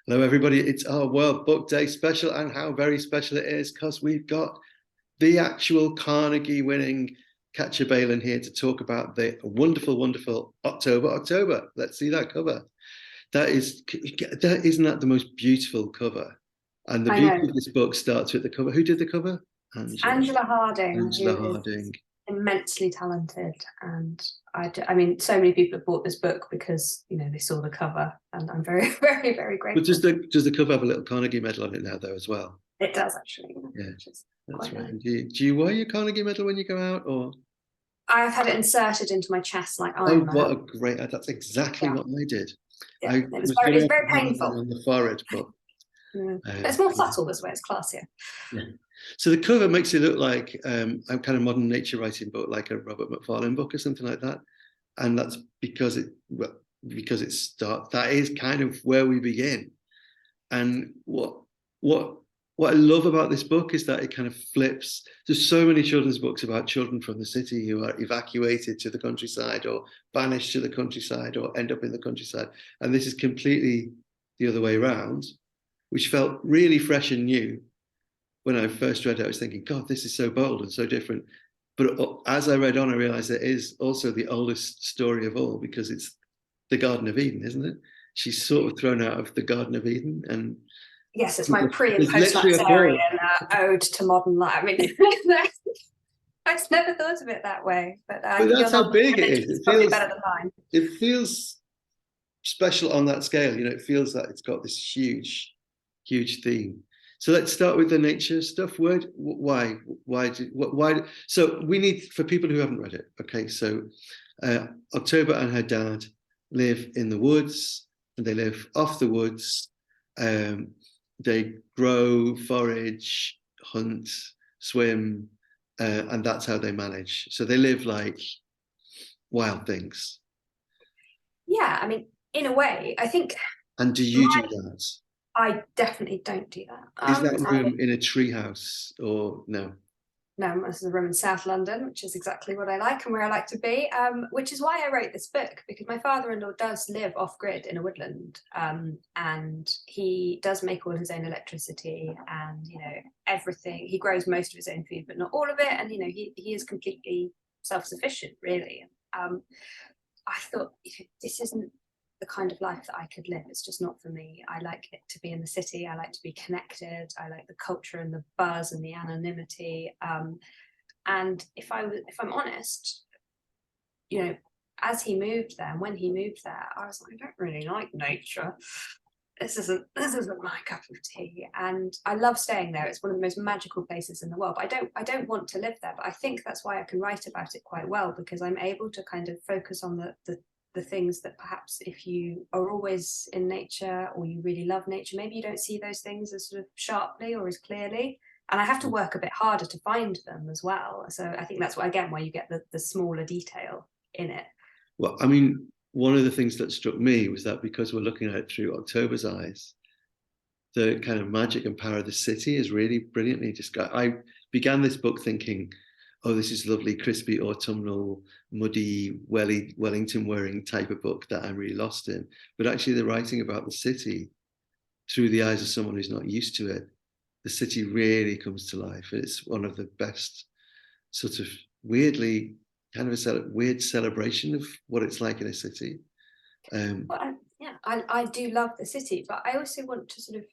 Hello, everybody. It's our World Book Day special, and how very special it is because we've got the actual Carnegie winning Katya Balen here to talk about the wonderful, wonderful October. Let's see that cover. Isn't that the most beautiful cover? And the I beauty know. of this book starts with the cover. Who did the cover? Angela Harding, Angela who is Harding. immensely talented, and I mean, so many people have bought this book because they saw the cover, and I'm very, very, very But grateful. does the cover have a little Carnegie medal on it now, though, as well? It does actually. Yeah, Which is that's quite right. nice. Do you wear your Carnegie medal when you go out, or? I've had it inserted into my chest like Oh, Iron what Man. a great! That's exactly Yeah, what I did. yeah. I It was was going it's to very have it painful. on the forehead, but It's more subtle this way. It's classier. yeah. So the cover makes it look like a kind of modern nature writing book, like a Robert Macfarlane book or something like that, and that's because that is kind of where we begin. And what what I love about this book is that it kind of flips. There's so many children's books about children from the city who are evacuated to the countryside or banished to the countryside or end up in the countryside. And this is completely the other way around, which felt really fresh and new. When I first read it, I was thinking, God, this is so bold and so different. But as I read on, I realized it is also the oldest story of all because it's the Garden of Eden, isn't it? She's sort of thrown out of the Garden of Eden, and Yes, it's my pre and there's post literally a Lapsarian poem. ode to modern life. I mean, I've never thought of it that way, but But your that's how knowledge big it is. is probably better than mine. It feels special on that scale. It feels that it's got this huge, huge theme. So let's start with the nature stuff. Why? So we need, for people who haven't read it. Okay, so October and her dad live in the woods, and they live off the woods. They grow, forage, hunt, swim, and that's how they manage. So they live like wild things. Yeah, I mean, in a way, I think. And do you do that? I definitely don't do that. Is that room in a treehouse or no? No, this is a room in South London, which is exactly what I like and where I like to be, which is why I wrote this book, because my father-in-law does live off-grid in a woodland, and he does make all his own electricity and, everything. He grows most of his own food, but not all of it. And, he is completely self-sufficient, really. I thought, this isn't the kind of life that I could live. It's just not for me. I like it to be in the city. I like to be connected. I like the culture and the buzz and the anonymity. And if I'm honest, as he moved there and when he moved there, I was like, I don't really like nature. This isn't my cup of tea. And I love staying there. It's one of the most magical places in the world. But I don't want to live there. But I think that's why I can write about it quite well, because I'm able to kind of focus on the things that perhaps if you are always in nature or you really love nature, maybe you don't see those things as sort of sharply or as clearly. And I have to work a bit harder to find them as well. So I think that's why you get the smaller detail in it. Well, I mean, one of the things that struck me was that because we're looking at it through October's eyes, the kind of magic and power of the city is really brilliantly described. I began this book thinking, oh, this is lovely, crispy, autumnal, muddy, Wellington wearing type of book that I'm really lost in. But actually, the writing about the city through the eyes of someone who's not used to it, the city really comes to life. It's one of the best sort of weirdly kind of a weird celebration of what it's like in a city. I do love the city, but I also want to sort of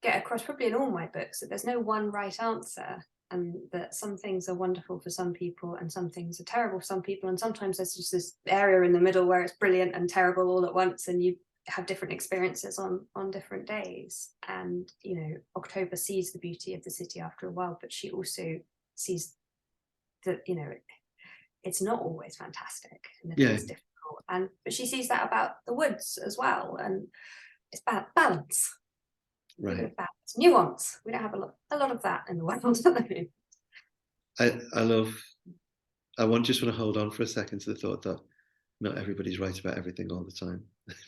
get across, probably in all my books, that there's no one right answer, and that some things are wonderful for some people and some things are terrible for some people, and sometimes there's just this area in the middle where it's brilliant and terrible all at once, and you have different experiences on different days. And October sees the beauty of the city after a while, but she also sees that it's not always fantastic and it is difficult, but she sees that about the woods as well, and it's balance. Right. Nuance. We don't have a lot of that in the world. I just want to hold on for a second to the thought that not everybody's right about everything all the time,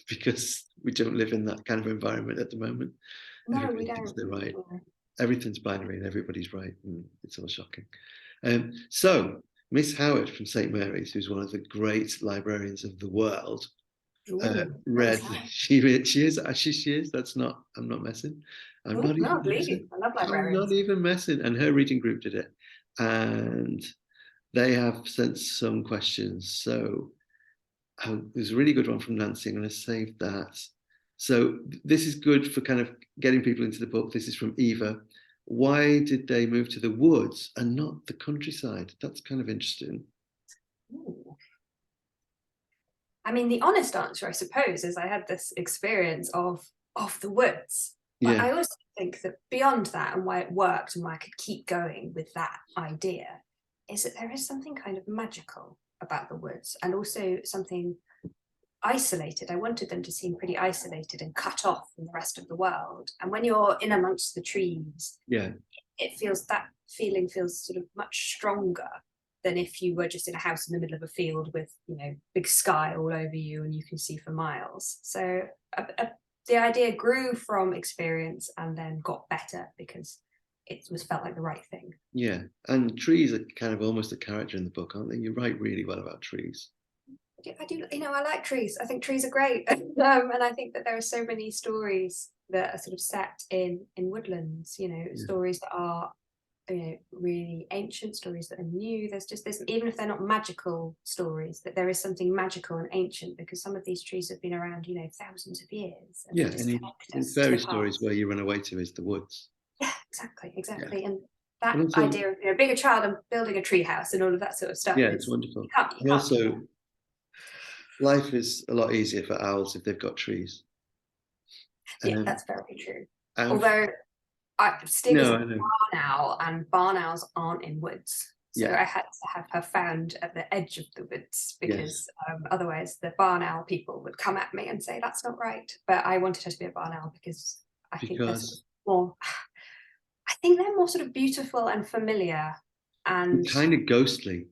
because we don't live in that kind of environment at the moment. No, Everybody we don't. thinks they're right. Everything's binary and everybody's right, and it's all shocking. So Miss Howard from St. Mary's, who's one of the great librarians of the world, Red. She is. That's not. I'm not messing. I'm not No, even messing. I love I'm not librarians. even messing. And her reading group did it, and they have sent some questions. So there's a really good one from Nancy. I'm going to save that. So this is good for kind of getting people into the book. This is from Eva. Why did they move to the woods and not the countryside? That's kind of interesting. Ooh. I mean, the honest answer, I suppose, is I had this experience of the woods. But Yeah. I also think that beyond that, and why it worked and why I could keep going with that idea, is that there is something kind of magical about the woods, and also something isolated. I wanted them to seem pretty isolated and cut off from the rest of the world. And when you're in amongst the trees, Yeah. that feeling feels sort of much stronger than if you were just in a house in the middle of a field with, you know, big sky all over you and you can see for miles. So the idea grew from experience and then got better because it was felt like the right thing. Yeah, and trees are kind of almost a character in the book, aren't they? You write really well about trees. I do, you know, I like trees. I think trees are great. And I think that there are so many stories that are sort of set in woodlands, you know, stories that are, you know, really ancient, stories that are new. There's just this, even if they're not magical stories, that there is something magical and ancient because some of these trees have been around, you know, thousands of years. And in fairy stories where you run away to is the woods. Yeah, exactly. Yeah. And that also, idea of, you know, being a child and building a tree house and all of that sort of stuff. Yeah, it's wonderful. And also, life is a lot easier for owls if they've got trees. Yeah, that's very true. Um, Although Stig is a I know. barn owl, and barn owls aren't in woods. So I had to have her found at the edge of the woods because otherwise the barn owl people would come at me and say that's not right. But I wanted her to be a barn owl because I think they're sort of more. I think they're more sort of beautiful and familiar, and kind of ghostly.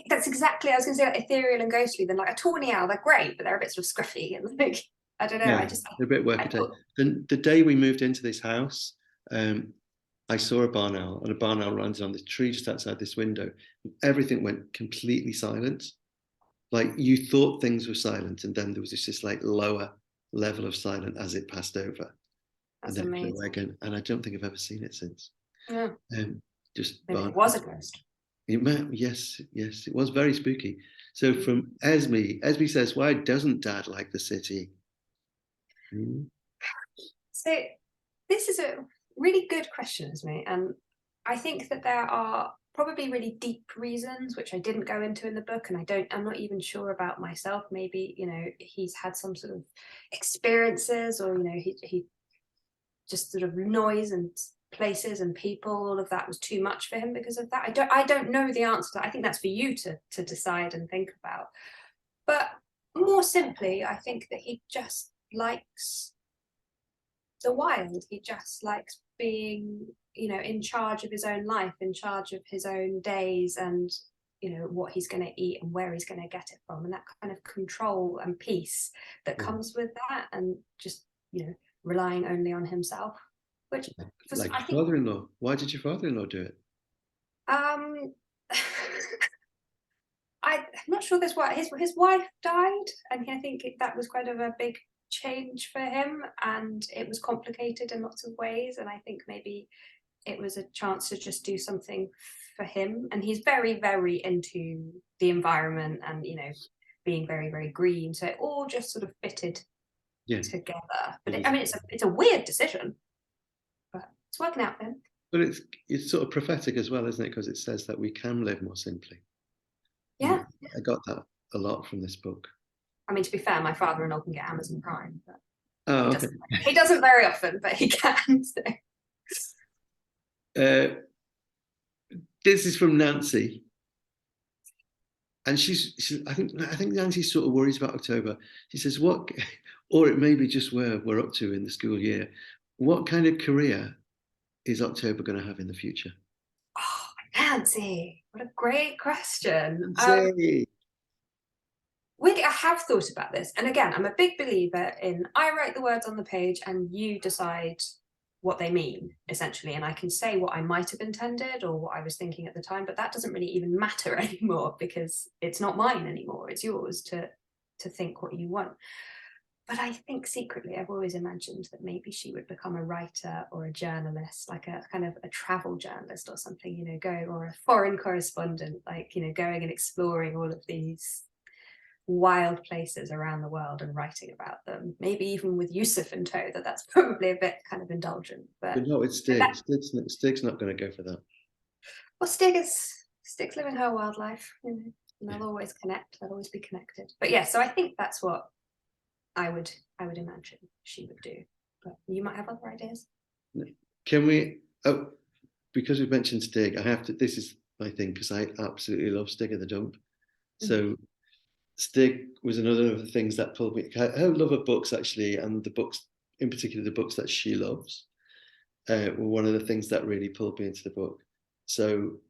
That's exactly, I was going to say, like, ethereal and ghostly. Than like a tawny owl, they're great, but they're a bit sort of scruffy and like, I don't know. Yeah, they're a bit workaday. The day we moved into this house, I saw a barn owl, and a barn owl landed on the tree just outside this window. Everything went completely silent. Like you thought things were silent, and then there was this like lower level of silent as it passed over. That's and then amazing. flew away again. And I don't think I've ever seen it since. Yeah. Just maybe it was a ghost. Yes, it was very spooky. So from Esme says, why doesn't Dad like the city? So this is a really good question, Esme, and I think that there are probably really deep reasons which I didn't go into in the book, and I'm not even sure about myself. Maybe, you know, he's had some sort of experiences, or, you know, he just sort of noise and places and people, all of that was too much for him because of that. I don't know the answer to that. I think that's for you to decide and think about. But more simply, I think that he just likes the wild. He just likes being, you know, in charge of his own life, in charge of his own days, and, you know, what he's going to eat and where he's going to get it from, and that kind of control and peace that comes with that, and just, you know, relying only on himself. Which, like father-in-law. Why did your father-in-law do it? I'm not sure this why his wife died, and I think that was kind of a big change for him, and it was complicated in lots of ways, and I think maybe it was a chance to just do something for him. And he's very, very into the environment and, you know, being very, very green, so it all just sort of fitted together. But I mean, it's a weird decision, but it's working out for him. But it's sort of prophetic as well, isn't it? Because it says that we can live more simply. Yeah, I got that a lot from this book. I mean, to be fair, my father-in-law can get Amazon Prime, but he doesn't very often, but he can. So. This is from Nancy, and she's I think Nancy sort of worries about October. She says, "What, or it may be just where we're up to in the school year. What kind of career is October going to have in the future?" Oh, Nancy, what a great question. I have thought about this, and again, I'm a big believer in I write the words on the page and you decide what they mean, essentially, and I can say what I might have intended or what I was thinking at the time, but that doesn't really even matter anymore because it's not mine anymore. It's yours to think what you want. but I think secretly I've always imagined that maybe she would become a writer or a journalist, like a kind of a travel journalist or something, you know, going, or a foreign correspondent, like, you know, going and exploring all of these wild places around the world and writing about them. Maybe even with Yusuf in tow, that's probably a bit kind of indulgent. But no, it's Stig. Stig's not going to go for that. Well, Stig's living her wild life, you know, and they'll always connect. They'll always be connected. But yeah, so I think that's what I would imagine she would do. But you might have other ideas. Can we? Oh, because we've mentioned Stig, I have to. This is my thing because I absolutely love Stig of the Dump. So Stig was another of the things that pulled me. Her love of books, actually, and the books, in particular, the books that she loves, were one of the things that really pulled me into the book. So,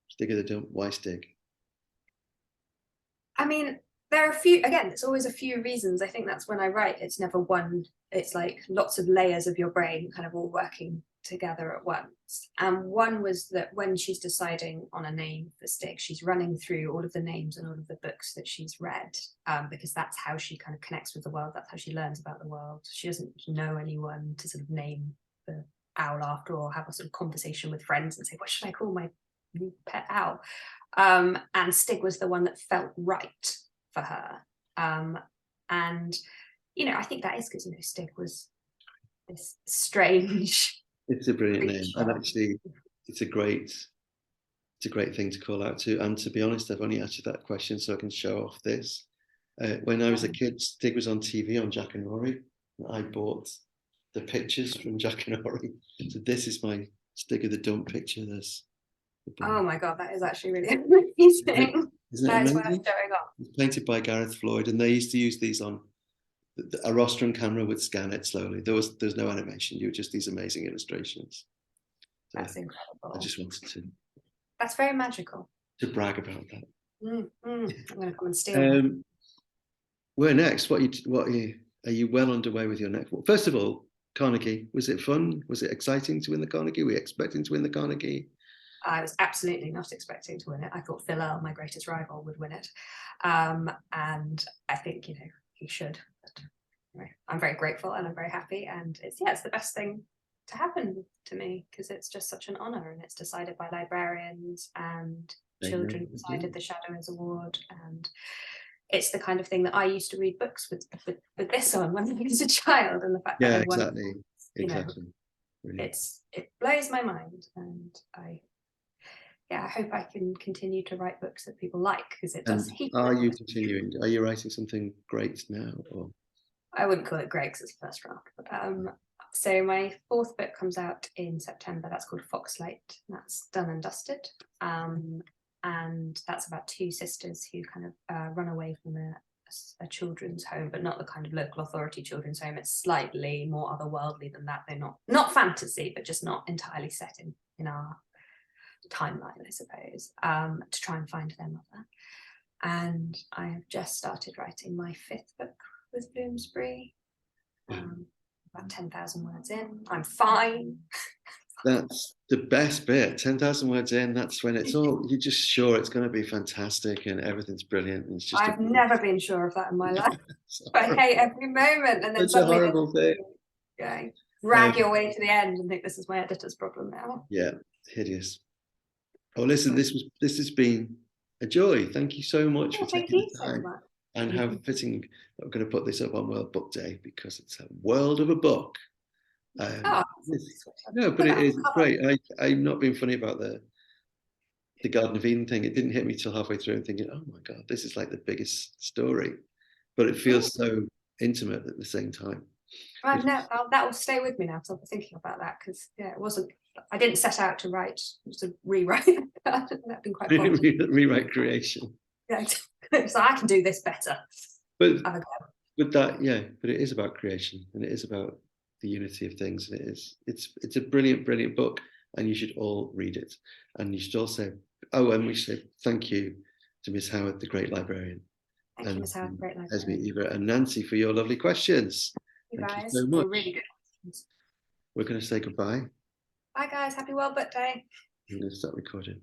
Stig of the Dump, why Stig? I mean, there are a few, again, it's always a few reasons. I think that's when I write, it's never one, it's like lots of layers of your brain kind of all working together at once. And one was that when she's deciding on a name for Stig, she's running through all of the names and all of the books that she's read, because that's how she kind of connects with the world. That's how she learns about the world. She doesn't know anyone to sort of name the owl after, or have a sort of conversation with friends and say, what should I call my new pet owl? And Stig was the one that felt right for her. And, you know, I think that is because, you know, Stig was this strange. It's a brilliant name, and actually, it's a great thing to call out to. And to be honest, I've only asked you that question so I can show off this. When I was a kid, Stig was on TV on Jack and Rory, and I bought the pictures from Jack and Rory. So this is my Stig of the Dump picture. There's Oh my God, that is actually really amazing. Isn't it that amazing? is worth showing off. It's painted by Gareth Floyd, and they used to use these on a rostrum camera would scan it slowly. There's no animation. You were just these amazing illustrations. So that's incredible. I just wanted to. That's very magical. To brag about that. I'm going to come and steal. Where next? Are you well underway with your next? Well, first of all, Carnegie. Was it fun? Was it exciting to win the Carnegie? Were you expecting to win the Carnegie? I was absolutely not expecting to win it. I thought Phil Earle, my greatest rival, would win it. And I think, you know, he should. But anyway, I'm very grateful and I'm very happy. And it's the best thing to happen to me because it's just such an honor, and it's decided by librarians, and children decided the Shadows Award. And it's the kind of thing that I used to read books with this on when I was a child, and the fact that I won, exactly. It blows my mind, and I hope I can continue to write books that people like, because it does. Are you continuing? Are you writing something great now? Or I wouldn't call it great because it's first draft. But, so my fourth book comes out in September. That's called Foxlight. That's done and dusted. And that's about two sisters who kind of run away from a children's home, but not the kind of local authority children's home. It's slightly more otherworldly than that. They're not fantasy, but just not entirely set in our timeline, I suppose, to try and find their mother. And I have just started writing my fifth book with Bloomsbury. About 10,000 words in. I'm fine. That's the best bit. 10,000 words in, that's when it's all, you're just sure it's going to be fantastic and everything's brilliant. And it's just I've never been sure of that in my life. But I hate every moment. And then it's a horrible thing. Drag your way to the end and think this is my editor's problem now. Yeah, hideous. Oh, listen, this has been a joy. Thank you so much for taking the time. So much. And how fitting that we're going to put this up on World Book Day, because it's a world of a book. No, but it is. It's great. I'm not being funny about the Garden of Eden thing. It didn't hit me till halfway through and thinking, oh my God, this is like the biggest story. But it feels so intimate at the same time. That will stay with me now, because I'll be thinking about that, because it wasn't. I didn't set out to write, to rewrite. That'd been quite fun. Rewrite creation. Yeah, so I can do this better. But it is about creation, and it is about the unity of things, and it's a brilliant book, and you should all read it. And you should also and we should say thank you to Miss Howard, the great librarian. Thank you, Miss Howard, the great librarian. Esme, Eva, and Nancy for your lovely questions. Thank you guys. so much. Really good questions. We're going to say goodbye. Bye guys, happy World Book Day. I'm going to start recording.